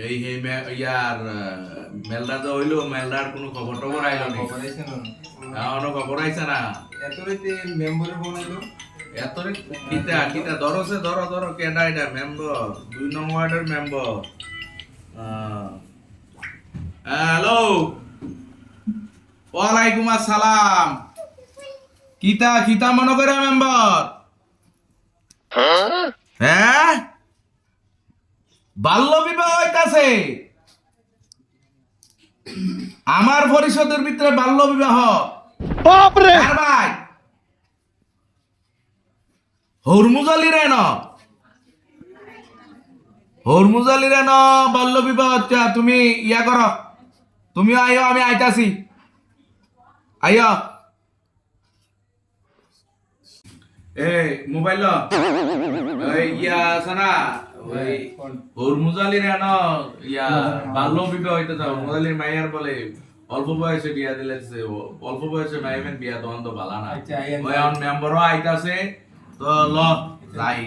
এই ইয়ার মেলটা তো হইলো, মেলটার কোনো খবর টবর আইলো নি? এখনো খবর আইছে না? মেম্বার বানাইলো এত কিতা কিতা ধরছে, ধরো ধরো কেডা এটা মেম্বার, 2 নং ওয়ার্ডের মেম্বার। হ্যালো, ওয়ালাইকুম আসসালাম। কিতা কিতা মনে করে মেম্বার? হ্যাঁ, বাল্য বিবাহ হইতাছে আমার পরিষদের ভিতরে, বাল্য বিবাহ। বাপরে ভাই, হরমুজালি রে হরমুজালি রে বাল্য বিবাহ হচ্ছে। তুমি ইয়া করো, তুমি আইও, আমি আইতাছি, আইও। এই মোবাইল ইয়া আছে না, ওই হরমুজালি রে ইয়া বাল্য বিবাহ হইতেছে। হরমুজালির মাইয়ার বলে অল্প বয়সে বিয়া দিলেছে, অল্প বয়সে মাইমেন বিয়া দন্ত বালা না। ওই এখন মেম্বারও আইতাছে, তো ল যাই,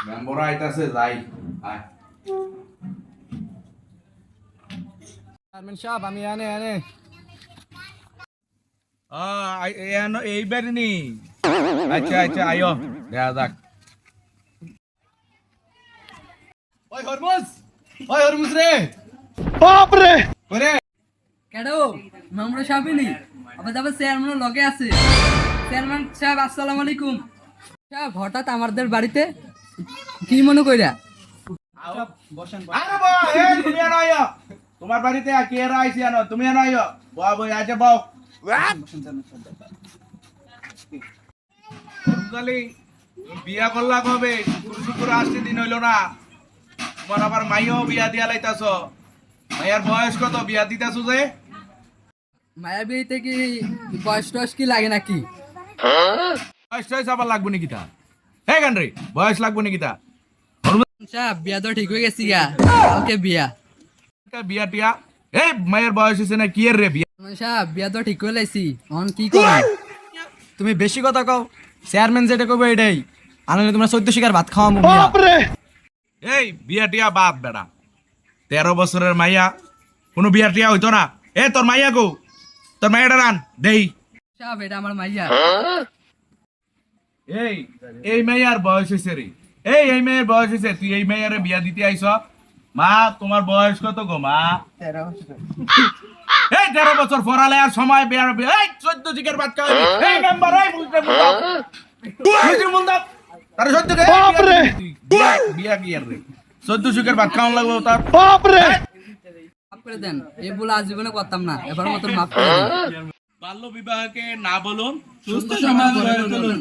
মেম্বারও আইতাছে, যাই। চেয়ারম্যান সাহেব, আমি এনে এনে এইবার নি? আচ্ছা আচ্ছা, আইও দেখা যাক। ওই হরমুজ রে, বাপ রে ওরে কেডো মামুরা সাহেব নি? আবার তারপর চেয়ারম্যান লগে আছে। চেয়ারম্যান সাহেব আসসালামু আলাইকুম। সাহেব হঠাৎ আমাদের বাড়িতে কি মনে কইরা? বসেন। আরে বাহ, এই তুমি আনো আইও, তোমার বাড়িতে কে এরা আইছে আনো, তুমি আনো আইও, বাহ বই আচ্ছা বাহ। হরমুজালি, বিয়া করলা কবে? শুক্র আসতে দিন হইলো না, তোমার আবার মাইও বিয়া দিয়া লাইতাছ। মাইয়ার বয়স কত, বিয়া দিতাছ যে? মায়া বিয়েতে কি বয়স টয়স কি লাগে নাকি? বয়স টয়স আবার লাগবো নাকি তা? হে গান্ড্রি, বয়স লাগবো নাকি তা? সাহেব বিয়া তো ঠিক হয়ে গেছি গা, কালকে বিয়া। বিয়া টিয়া এই মায়ের বয়স হয়েছে না, কি এর রে বিয়া? সাহেব বিয়া তো ঠিক করে লাইছি, অন কি করি? তুমি বেশি কথা কও, চেয়ারম্যান যেটা কইবে এটাই। আনলে তোমরা 14 শিকার ভাত খাওয়ামু। এই বিয়া টিয়া বাদ বেড়া, 13 বছরের মাইয়া, কোনো বিয়া টিয়া হইতো না। এ তোর মাইয়া গো, তোর মাইয়াটা রান দেই। সাহেব এটা আমার মাইয়া। এই এই মেয়ের বয়স হয়েছে রে, এই মেয়ের বয়স হয়েছে, তুই এই মেয়ের বিয়া দিতে আইস? মা তোমার বয়স কত গো মা? 13 বছর। এই 13 বছর পড়ালে আর সময় বিয়ার, এই 14 জিকের বাচ্চা হইবি। এই মেম্বার, এই বুঝতে তার 14 কে বাপ রে, বিয়া কি আর রে, 14 জিকের বাচ্চা খাওয়ান লাগবে তার, বাপ রে। মাফ করে দেন, এই বলে আজীবনে করতাম না, এবার মতন মাফ করে দেন। বাল্য বিবাহকে না বলুন, সুস্থ সমাজ গড়ে তুলুন।